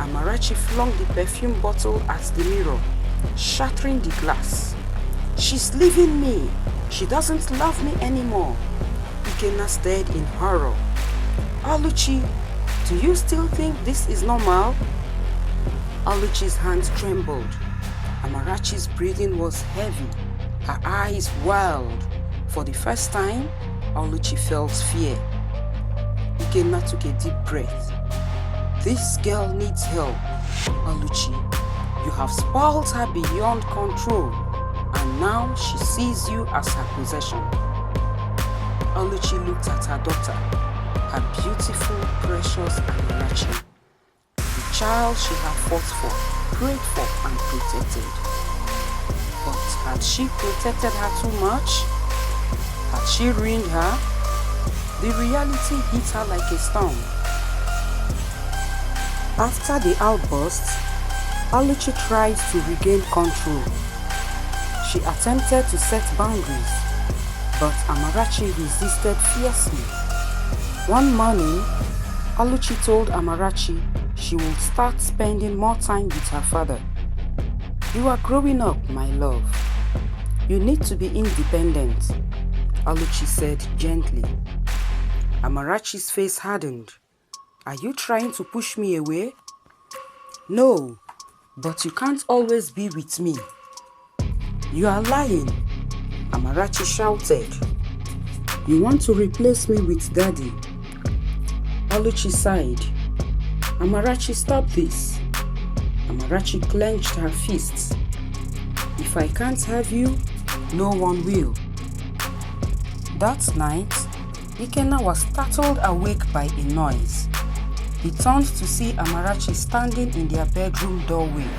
Amarachi flung the perfume bottle at the mirror, shattering the glass. "She's leaving me. She doesn't love me anymore." Ikenna stared in horror. "Oluchi, do you still think this is normal?" Oluchi's hands trembled. Amarachi's breathing was heavy. Her eyes wild. For the first time, Oluchi felt fear. Ikenna took a deep breath. "This girl needs help. Oluchi, you have spoiled her beyond control, and now she sees you as her possession." Oluchi looked at her daughter, her beautiful, precious Amarachi, the child she had fought for, prayed for, and protected. But had she protected her too much? Had she ruined her? The reality hit her like a storm. After the outburst, Oluchi tried to regain control. She attempted to set boundaries, but Amarachi resisted fiercely. One morning, Oluchi told Amarachi she would start spending more time with her father. "You are growing up, my love. You need to be independent," Oluchi said gently. Amarachi's face hardened. "Are you trying to push me away?" "No, but you can't always be with me." "You are lying," Amarachi shouted. "You want to replace me with Daddy?" Oluchi sighed. "Amarachi, stop this." Amarachi clenched her fists. "If I can't have you, no one will." That night, Ikenna was startled awake by a noise. He turned to see Amarachi standing in their bedroom doorway,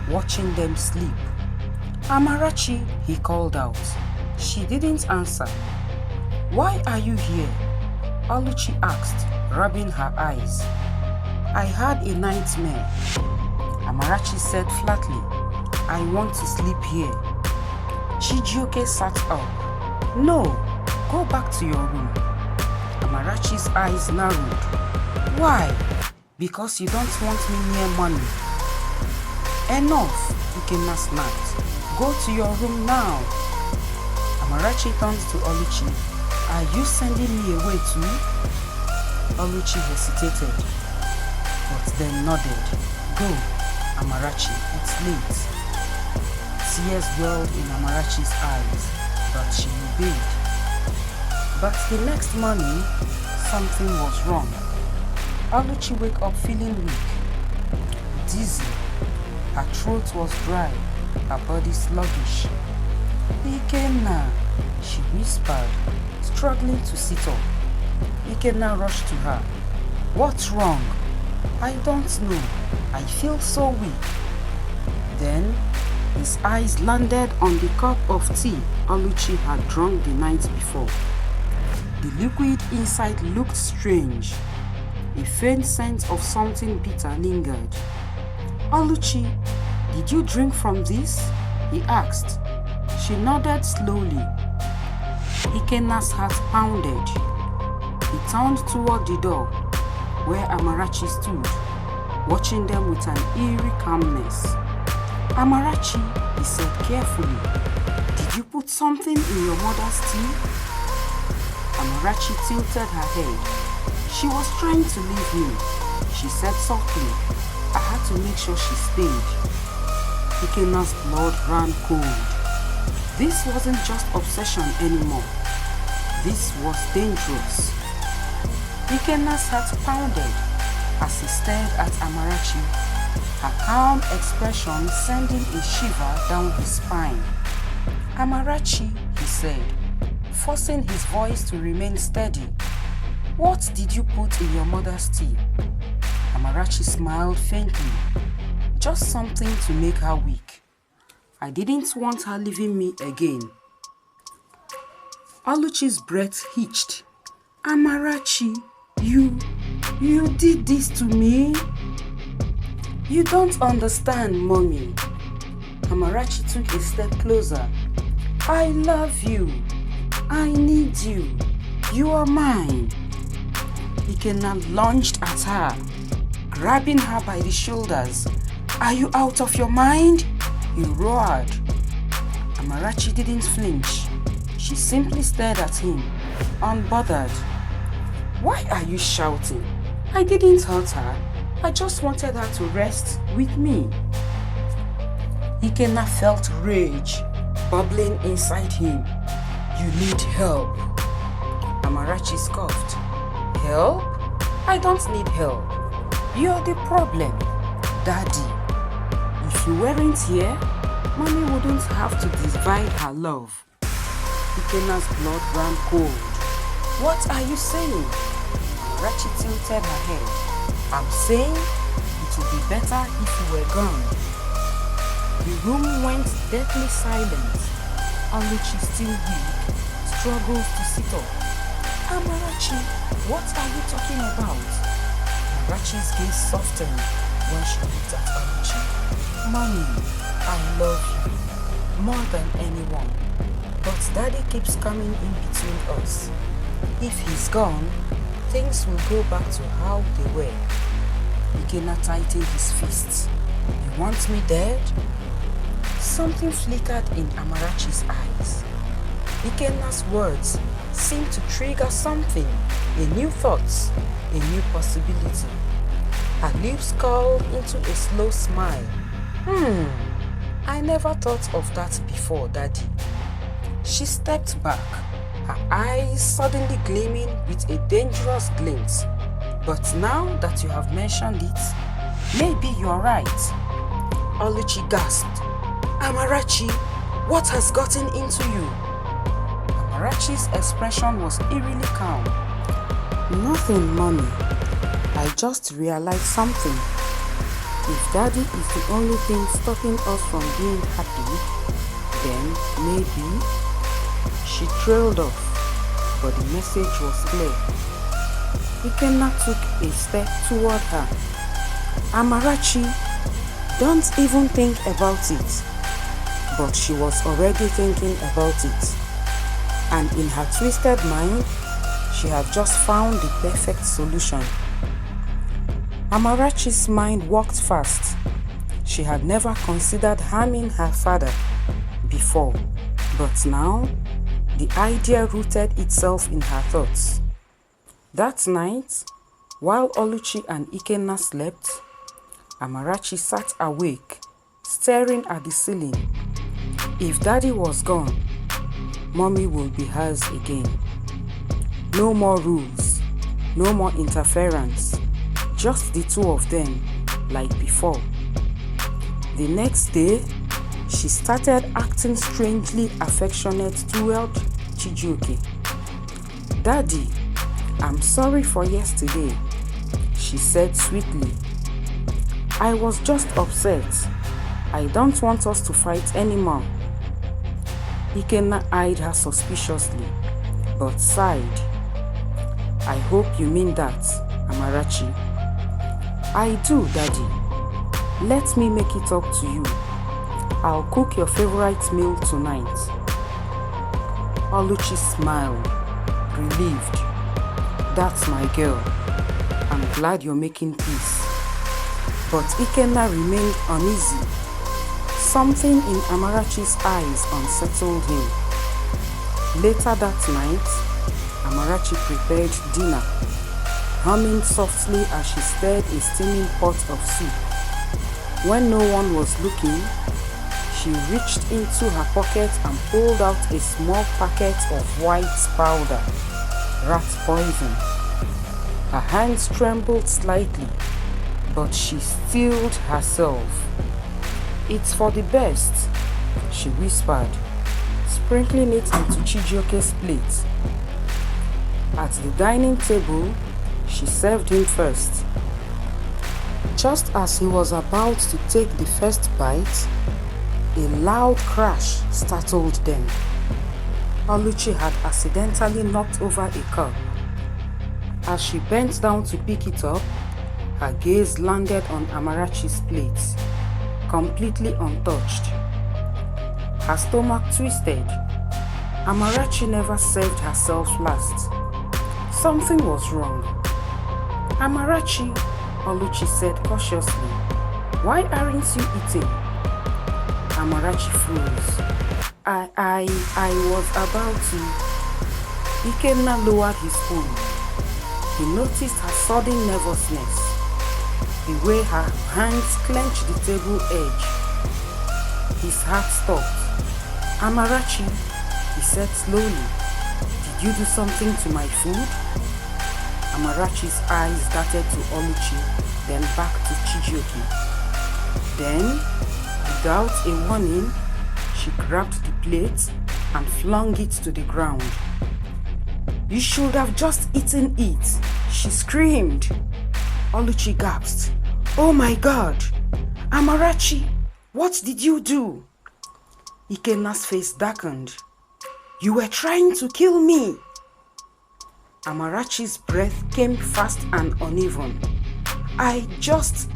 watching them sleep. "Amarachi," he called out. She didn't answer. "Why are you here?" Oluchi asked, rubbing her eyes. "I had a nightmare," Amarachi said flatly. "I want to sleep here." Chijioke sat up. "No, go back to your room." Amarachi's eyes narrowed. "Why? Because you don't want me near money." "Enough," Ikenna snapped. "Go to your room now." Amarachi turned to Oluchi. "Are you sending me away too?" Oluchi hesitated, but then nodded. "Go, Amarachi, it's late." Tears welled in Amarachi's eyes, but she obeyed. But the next morning, something was wrong. Oluchi woke up feeling weak, dizzy. Her throat was dry, her body sluggish. "Ikenna," she whispered, struggling to sit up. Ikenna rushed to her. "What's wrong?" "I don't know. I feel so weak." Then his eyes landed on the cup of tea Oluchi had drunk the night before. The liquid inside looked strange. A faint scent of something bitter lingered. "Oluchi, did you drink from this?" he asked. She nodded slowly. Ikenna's heart pounded. He turned toward the door, where Amarachi stood, watching them with an eerie calmness. "Amarachi," he said carefully, "did you put something in your mother's tea?" Amarachi tilted her head. "She was trying to leave me," she said softly. "I had to make sure she stayed." Ikenna's blood ran cold. This wasn't just obsession anymore. This was dangerous. Ikenna's heart pounded as he stared at Amarachi, her calm expression sending a shiver down his spine. "Amarachi," he said, forcing his voice to remain steady, "what did you put in your mother's tea?" Amarachi smiled faintly. "Just something to make her weak. I didn't want her leaving me again." Oluchi's breath hitched. "Amarachi, you did this to me?" "You don't understand, Mommy." Amarachi took a step closer. "I love you. I need you. You are mine." Ikenna lunged at her, grabbing her by the shoulders. "Are you out of your mind?" he roared. Amarachi didn't flinch. She simply stared at him, unbothered. "Why are you shouting? I didn't hurt her. I just wanted her to rest with me." Ikenna felt rage bubbling inside him. "You need help." Amarachi scoffed. "Help? I don't need help. You're the problem, Daddy. If you weren't here, Mommy wouldn't have to divide her love." Ikenna's blood ran cold. "What are you saying?" Amarachi tilted her head. "I'm saying it would be better if you were gone." The room went deathly silent. Oluchi, still weak, struggles to sit up. "Amarachi, what are you talking about?" Amarachi's gaze softened when she looked at Oluchi. "Mommy, I love you more than anyone, but Daddy keeps coming in between us. If he's gone, things will go back to how they were." Ikenna tightened his fists. "You want me dead?" Something flickered in Amarachi's eyes. Ikenna's words seemed to trigger something, a new thought, a new possibility. Her lips curled into a slow smile. I never thought of that before, Daddy." She stepped back, her eyes suddenly gleaming with a dangerous glint. "But now that you have mentioned it, maybe you're right." Oluchi gasped. "Amarachi, what has gotten into you?" Amarachi's expression was eerily calm. "Nothing, Mommy. I just realized something. If Daddy is the only thing stopping us from being happy, then maybe..." She trailed off, but the message was clear. Ikenna took a step toward her. "Amarachi, don't even think about it." But she was already thinking about it. And in her twisted mind, she had just found the perfect solution. Amarachi's mind worked fast. She had never considered harming her father before, but now the idea rooted itself in her thoughts. That night, while Oluchi and Ikenna slept, Amarachi sat awake, staring at the ceiling. If Daddy was gone, Mommy would be hers again. No more rules, no more interference, just the two of them, like before. The next day, she started acting strangely affectionate toward Chijioke. "Daddy, I'm sorry for yesterday," she said sweetly. "I was just upset. I don't want us to fight anymore." Ikenna eyed her suspiciously, but sighed. "I hope you mean that, Amarachi." "I do, Daddy. Let me make it up to you. I'll cook your favorite meal tonight." Oluchi smiled, relieved. "That's my girl. I'm glad you're making peace." But Ikenna remained uneasy. Something in Amarachi's eyes unsettled him. Later that night, Amarachi prepared dinner, humming softly as she stirred a steaming pot of soup. When no one was looking, she reached into her pocket and pulled out a small packet of white powder, rat poison. Her hands trembled slightly, but she steeled herself. "It's for the best," she whispered, sprinkling it into Chijioke's plate. At the dining table, she served him first. Just as he was about to take the first bite, a loud crash startled them. Oluchi had accidentally knocked over a cup. As she bent down to pick it up, her gaze landed on Amarachi's plate, completely untouched. Her stomach twisted. Amarachi never served herself last. Something was wrong. "Amarachi, Oluchi said cautiously. Why aren't you eating? Amarachi froze. I was about to. Ikenna lowered his spoon. He noticed her sudden nervousness, the way her hands clenched the table edge. His heart stopped. Amarachi, he said slowly, did you do something to my food? Amarachi's eyes darted to Oluchi, then back to Chijioke. Then, without a warning, she grabbed the plate and flung it to the ground. You should have just eaten it, she screamed. Oluchi gasped. Oh my God! Amarachi, what did you do? Ikenna's face darkened. You were trying to kill me. Amarachi's breath came fast and uneven. I just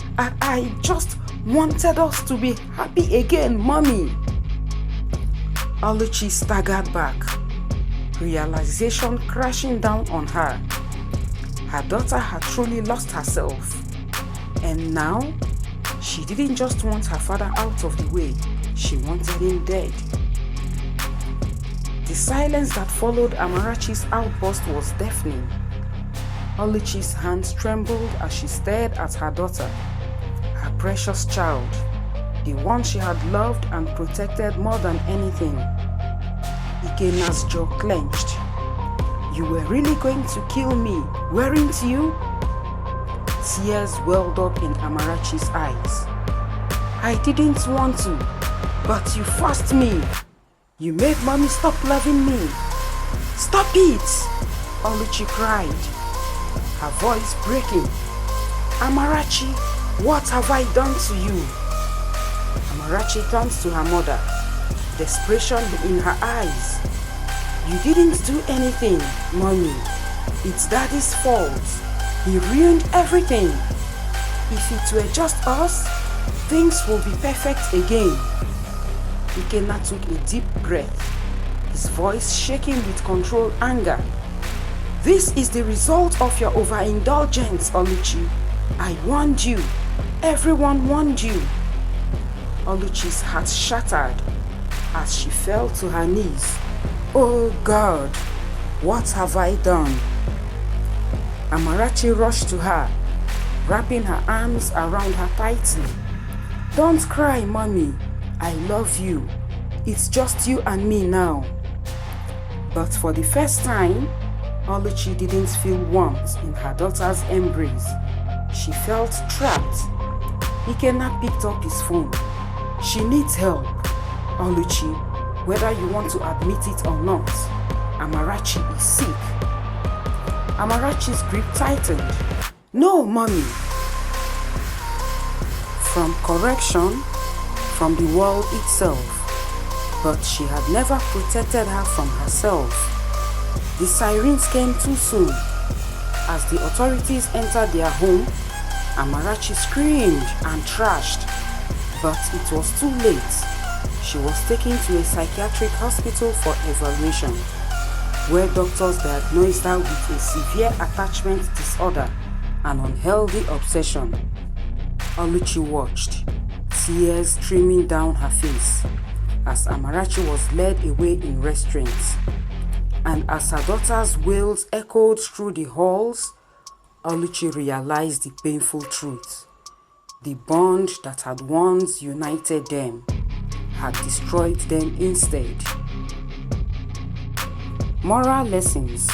wanted us to be happy again, Mommy. Oluchi staggered back, realization crashing down on her. Her daughter had truly lost herself. And now, she didn't just want her father out of the way, she wanted him dead. The silence that followed Amarachi's outburst was deafening. Oluchi's hands trembled as she stared at her daughter, her precious child, the one she had loved and protected more than anything. Ikenna's jaw clenched. You were really going to kill me, weren't you? Tears welled up in Amarachi's eyes. I didn't want to, but you forced me. You made Mommy stop loving me. Stop it! Oluchi cried, her voice breaking. Amarachi, what have I done to you? Amarachi turns to her mother, desperation in her eyes. You didn't do anything, Mommy. It's Daddy's fault. He ruined everything. If it were just us, things will be perfect again. Ikenna took a deep breath, his voice shaking with controlled anger. This is the result of your overindulgence, Oluchi. I warned you. Everyone warned you. Oluchi's heart shattered as she fell to her knees. Oh God, what have I done? Amarachi rushed to her, wrapping her arms around her tightly. Don't cry, Mommy. I love you. It's just you and me now. But for the first time, Oluchi didn't feel warmth in her daughter's embrace. She felt trapped. Ikenna picked up his phone. She needs help. Oluchi, whether you want to admit it or not, Amarachi is sick. Amarachi's grip tightened. No, Mommy. From correction, from the world itself, but she had never protected her from herself. The sirens came too soon. As the authorities entered their home, Amarachi screamed and trashed, but it was too late. She was taken to a psychiatric hospital for evaluation, where doctors diagnosed her with a severe attachment disorder and unhealthy obsession. Oluchi watched, tears streaming down her face, as Amarachi was led away in restraints. And as her daughter's wails echoed through the halls, Oluchi realized the painful truth. The bond that had once united them had destroyed them instead. Moral lessons.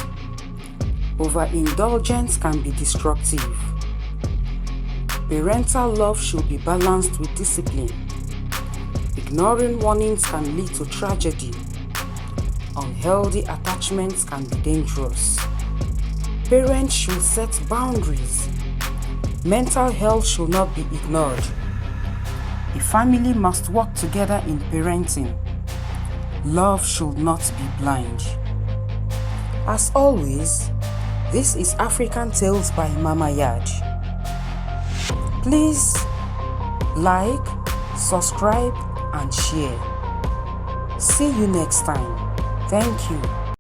Overindulgence can be destructive. Parental love should be balanced with discipline. Ignoring warnings can lead to tragedy. Unhealthy attachments can be dangerous. Parents should set boundaries. Mental health should not be ignored. A family must work together in parenting. Love should not be blind. As always, this is African Tales by Mama Yaj. Please like, subscribe, and share. See you next time. Thank you.